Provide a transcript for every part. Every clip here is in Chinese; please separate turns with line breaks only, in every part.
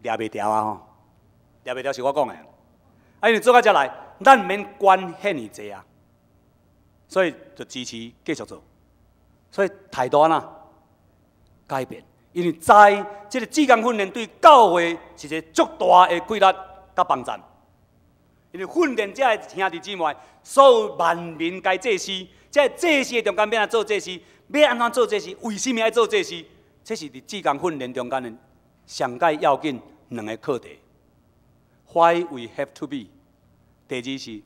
抓袂牢啊吼，抓袂牢是我讲的。啊，因为做到遮来，咱毋免管遐尼济啊，所以就支持继续做。所以态度呐改变，因为在这个志工训练对教会是一个足大的规律甲帮助。因为训练这些兄弟姊妹，所有万民该祭司，这祭司的中间要安怎做祭司，要安怎做祭司，为什么要做祭司？这是伫志工训练中间的上界要紧两个课题。Why we have to be？ 第二是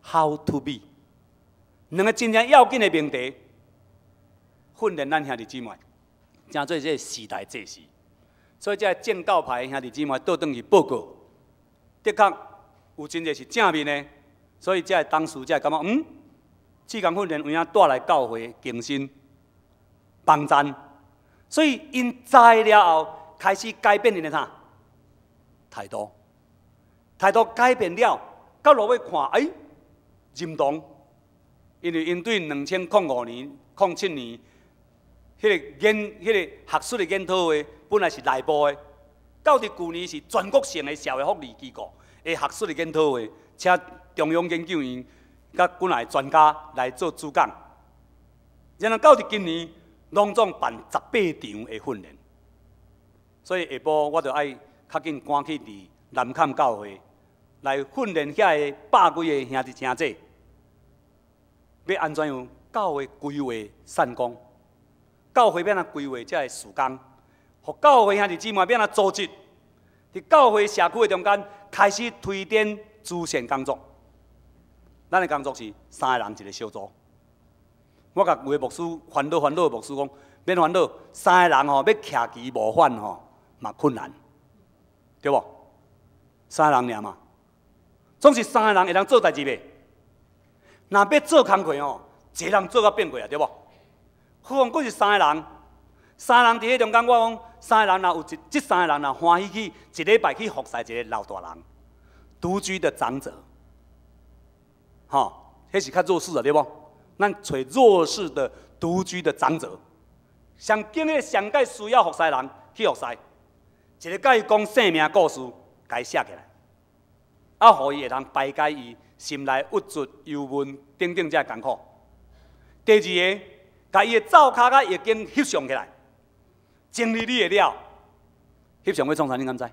How to be？ 两个真正要紧的命题，训练咱兄弟姊妹，正做这时代祭司。所以这正教派的兄弟姊妹倒转去报告，的确有真侪是正面的。所以这当时才感觉，志工训练有影带来教会更新、帮助。所以因知了后，开始改变因的啥态度，态度改变了，到落尾看，认同，因为因对2005年、07年，迄个学术的研讨会本来是内部的，到伫去年是全国性的社会福利机构的学术的研讨会，请中央研究院甲国内专家来做主讲，然后到伫今年。拢总办18场的训练，所以下晡我就爱较紧赶去伫南崁教会来训练遐个百几个兄弟兄姐，要安怎样教会规划善功，教会要安怎规划这个事工，互教会兄弟姊妹要安怎组织，伫教会社区的中间开始推展主线工作。咱的工作是3个人一个小组。我甲有个牧师烦恼的牧师讲，免烦恼，3个人吼要徛旗无反吼嘛困难，对无？3个人尔嘛，总是3个人会当做代志袂？若要做工课吼，一个人做到变过啊，对无？何况佫是3个人，3个人伫迄中间，我讲3个人若有这3个人若欢喜去一礼拜去服侍一个老大人，独居的长者，吼，迄是较弱势啊，对无？咱找弱势的、独居的长者，上紧个上界需要服侍人去服侍，一个甲伊讲生命故事，甲伊写起来，啊，互伊会通排解伊心内郁卒、忧闷等等这艰苦。第二个，甲伊的灶骹甲已经翕相起来，整理你的了，翕相要创啥？你敢知？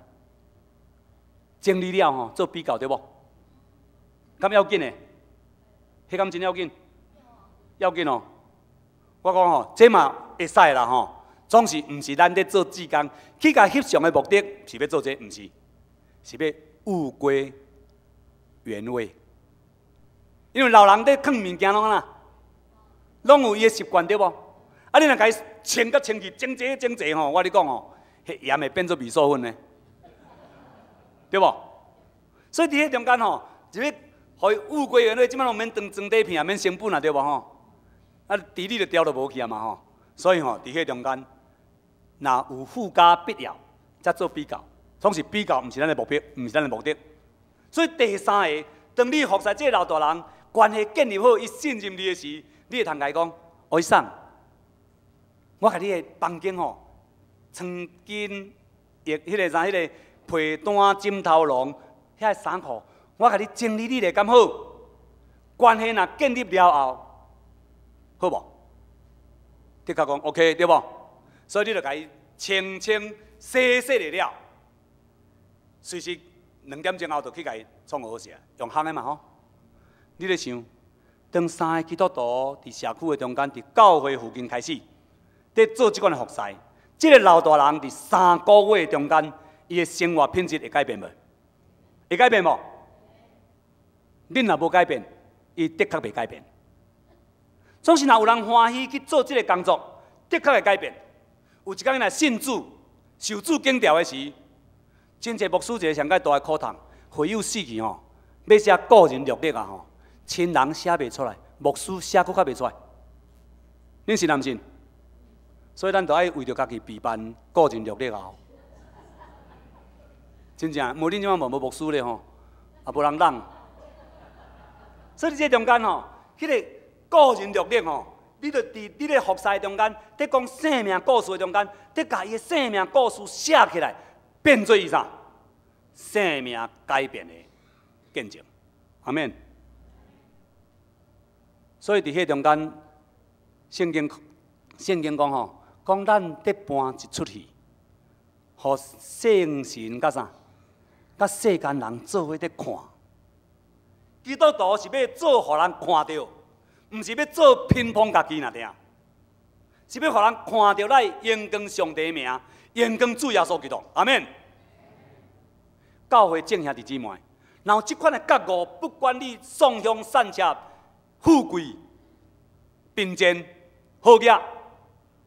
整理了吼，做比较对无？敢要紧的？迄敢真要紧？要紧哦！我讲吼，这嘛会使啦吼，总是毋是咱咧做志工去甲翕相的目的是要做这，毋是，是要物归原位。因为老人咧藏物件拢安那，拢有伊的习惯对无？啊，你若甲伊清甲清气整齐吼，我咧讲吼，迄盐会变做味素粉呢，对无？所以伫迄中间吼，就要互伊物归原位，即摆拢免装底片，免成本啊，对无吼？啊，地理就调都无去啊嘛吼，所以吼，伫迄中间，若有附加必要，才做比较。总是比较，毋是咱的目标，毋是咱的目的。所以第三个，当你服侍这个老大人，关系建立好，伊信任你的时，你会通甲伊讲，我送，我甲你的房间吼，床巾、迄个啥，迄个被单、枕头笼，遐个衫裤，我甲你整理，你会敢好？关系若建立了后。好无？的确讲 OK 对无？所以你就甲伊清洗的了，随时2点钟后就去甲伊创好势，用烘的嘛吼。你咧想，当3个基督徒伫社区的中间，伫教会附近开始，伫做即款的服侍，即个老大人伫3个月中间，伊的生活品质会改变无？会改变无？恁若无改变，伊的确袂改变。总是若有人欢喜去做这个工作，的确会改变。有一天若信主、受主警调的时，真侪牧师一个上界大的苦痛，会友死去吼，要写个人录历啊吼，亲人写袂出来，牧师写佫较袂出来。恁信毋信？所以咱着爱为着家己备办个人录历啊！真正，无恁即摆无牧师咧吼，也无人让。所以这中间吼，迄个。个人录历吼，你着伫你咧服侍中间，伫讲生命故事的中间，伫甲伊的生命故事写起来，变做伊啥？生命改变的见证。阿免。所以伫迄中间，圣经讲吼，讲咱得搬一出去，互圣神甲啥，甲世间人做伙在看。基督徒是要做，互人看到，毋是要做乒乓家己那定，是要互人看到来荣光上帝的名，荣光主耶稣基督。阿免。教会正兄弟姊妹，然后即款的觉悟，不管你送香散车、富贵、贫贱、好业，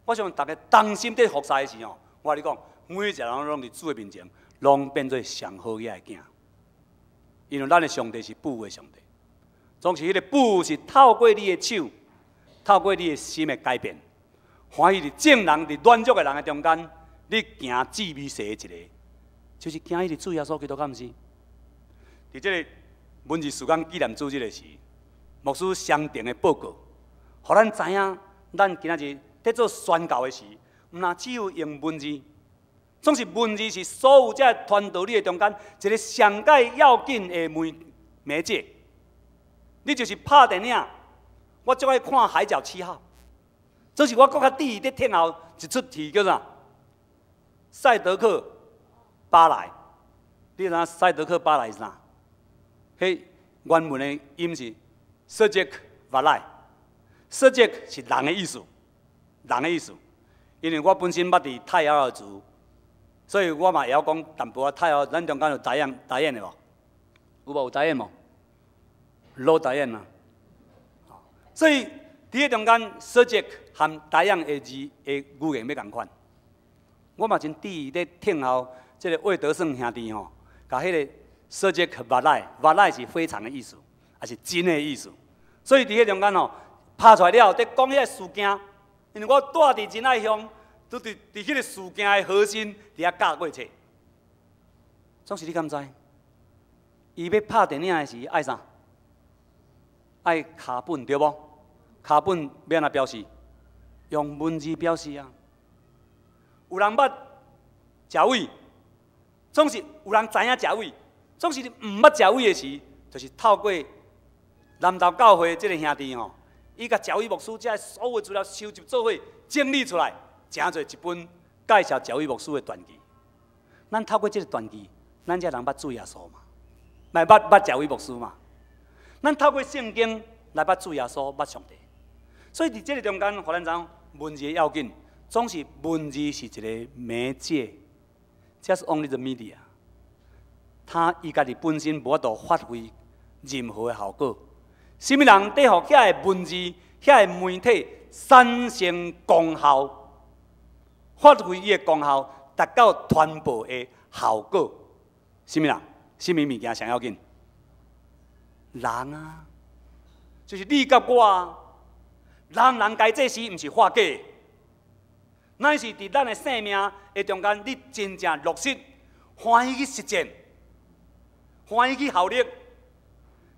我想大家当心在服侍的时候，我跟你讲，每一个人拢伫主的面前，拢变做上好业的囝。因为咱的上帝是父的上帝，总是迄个父是透过你的手，透过你的心的改变，欢喜伫正人、伫软弱的人的中间，你行至美事的一个。就是惊迄个主耶稣基督，敢毋是？伫即个文字时间纪念主日的时，牧师相定的报告，互咱知影，咱今仔日在做宣教的时，毋若只有用文字，总是文字是所有这传道理的中间一个上界要紧的媒介。你就是拍电影，我最爱看《海角七号》，这是我搁较第一在听后一出戏叫啥？赛德克。巴莱，你知影赛德克巴莱是啥？迄原文的音是 subject balai，subject 是人的意思，人的意思。因为我本身捌伫泰雅族，所以我嘛会晓讲淡薄仔泰雅。咱中间有台演的无？有无有台演无？老台演啊！所以伫迄中间 subject 和台演的字的语言要共款。我嘛真第一在听后。这个魏德胜兄弟吼，甲迄个设计Valai 是非常的意思，也是真的意思。所以伫迄中间吼，拍出来了，在讲迄个事件，因为我住伫真爱乡，都伫迄个事件的核心伫遐教过册。总是你敢知？伊要拍电影的时爱啥？爱卡本对无？卡本要安怎表示？用文字表示啊。有人捌食位。总是有人知影食位，总是毋捌食位的时，就是透过南投教会这个兄弟吼，伊甲教育牧师这所有资料收集做伙整理出来，诚侪一本介绍教育牧师的传记。咱透过这个传记，咱才人捌主耶稣嘛，来捌教育牧师嘛。咱透过圣经来捌主耶稣、捌上帝。所以伫这个中间，互咱知文字的要紧，总是文字是一个媒介。Just only the media， 伊家己本身无法度发挥任何的效果。什么人对互遐个文字、遐个媒体产生功效，发挥伊的功效，达到传播的效果？什么人？什么物件上要紧？人啊，就是你甲我啊。人该做事，毋是画假。乃是伫咱的生命的中间，你真正落实，欢喜去实践，欢喜去效力。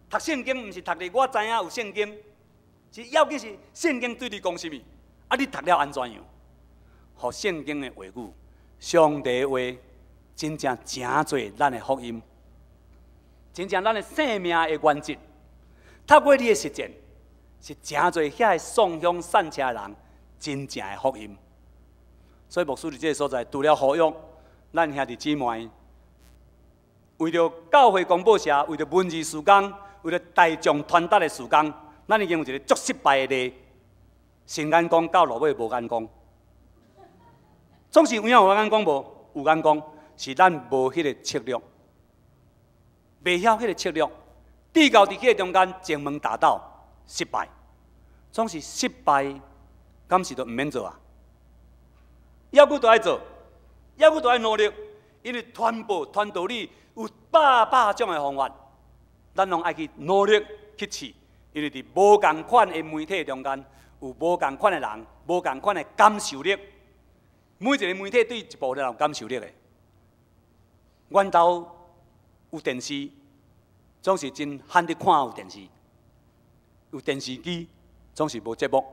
读圣经毋是读的我知影有圣经，是要紧是圣经对你讲什么，啊你读了安怎样？互圣经的话语、上帝的话，真正诚侪咱的福音，真正咱的生命的原则，透过你的实践，是诚侪遐个送香散车的人真正的福音。所以牧师伫这个所在，除了呼吁咱兄弟姊妹，为着教会公报社，为着文字事工，为着大众传达的事工，咱已经有一个足失败的例，神眼光到落尾无眼光。总是有影有眼光无？有眼光，是咱无迄个策略，袂晓迄个策略，地到伫迄个中间前门大道失败，总是失败，敢是都毋免做啊？要不都爱做，要不都爱努力，因为传播传道理有百种的方法，咱拢爱去努力去试，因为伫无共款的媒体中间，有无共款的人，无共款的感受力。每一个媒体对一部分有感受力的。阮兜有电视，总是真罕得看有电视，有电视机总是无节目。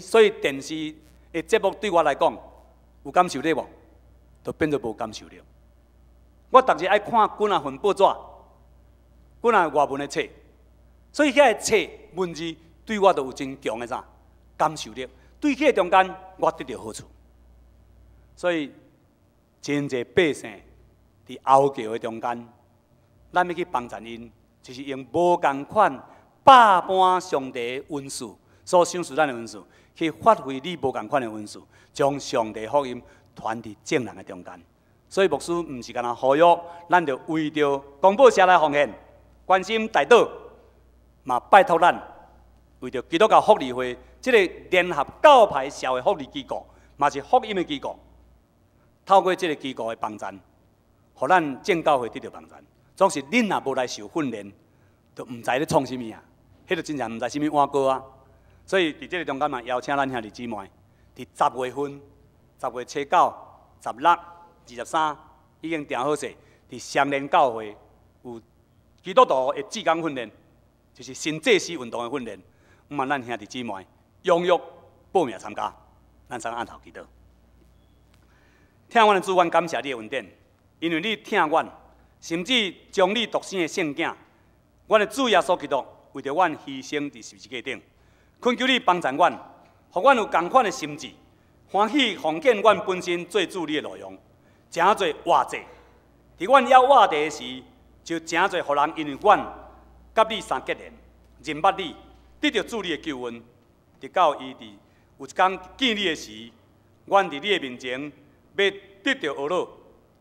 所以电视的节目对我来讲有感受力无？就变做无感受力。我逐日爱看几啊份报纸，几啊外文的册，所以遐个册文字对我都有真强的啥感受力。对迄个中间，我得到好处。所以真侪百姓伫拗撬的中间，咱要去帮助因，就是用无共款百般上帝恩赐所赏赐咱的恩赐，去发挥你无共款的恩赐，将上帝福音传伫众人的中间。所以牧师毋是干那呼吁，咱就为着公报社来奉献，关心大岛，嘛拜托咱为着基督教福利会这个联合教派社会福利机构，嘛是福音的机构，透过这个机构的帮助，互咱正教会得到帮助。总是恁若无来受训练，就毋知咧创啥物啊，迄就真正毋知啥物碗糕啊。所以伫这个中间嘛，邀请咱兄弟姊妹，伫10月份、10月初9、16、23已经定好势，伫双连教会有基督徒的志工训练，就是新祭司运动的训练。毋望咱兄弟姊妹踊跃报名参加，咱先按头祈祷。听阮的主，阮感谢你的恩典，因为你听阮，甚至将你独生的圣囝，阮的主耶稣基督，为着阮牺牲伫十字架顶。恳求你帮助阮，互阮有同款的心志，欢喜奉献阮本身做主你的路用，诚侪活祭。伫阮要活地的时，就诚侪互人因为阮甲你相结连，认捌你，得到主你的救恩，直到伊伫有一天见你的时，阮伫你的面前要得到懊恼。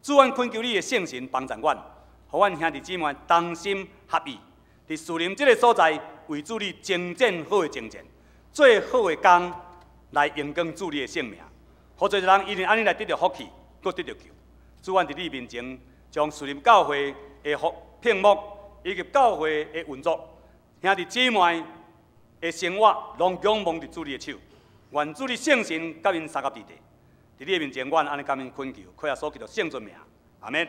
主，阮恳求你的圣神帮助阮，互阮兄弟姊妹同心合意，伫树林这个所在为主你征战好的征战，最好的工来荣光主你的圣名，互侪人因为安尼来得到福气，搁得到救。主，阮伫你面前将树林教会的屏幕以及教会的运作，兄弟姊妹的生活，拢仰望伫主你的手。愿主你圣神甲因三合伫地，伫你的面前，阮安尼感恩恳求，靠耶稣基督圣尊名，阿免。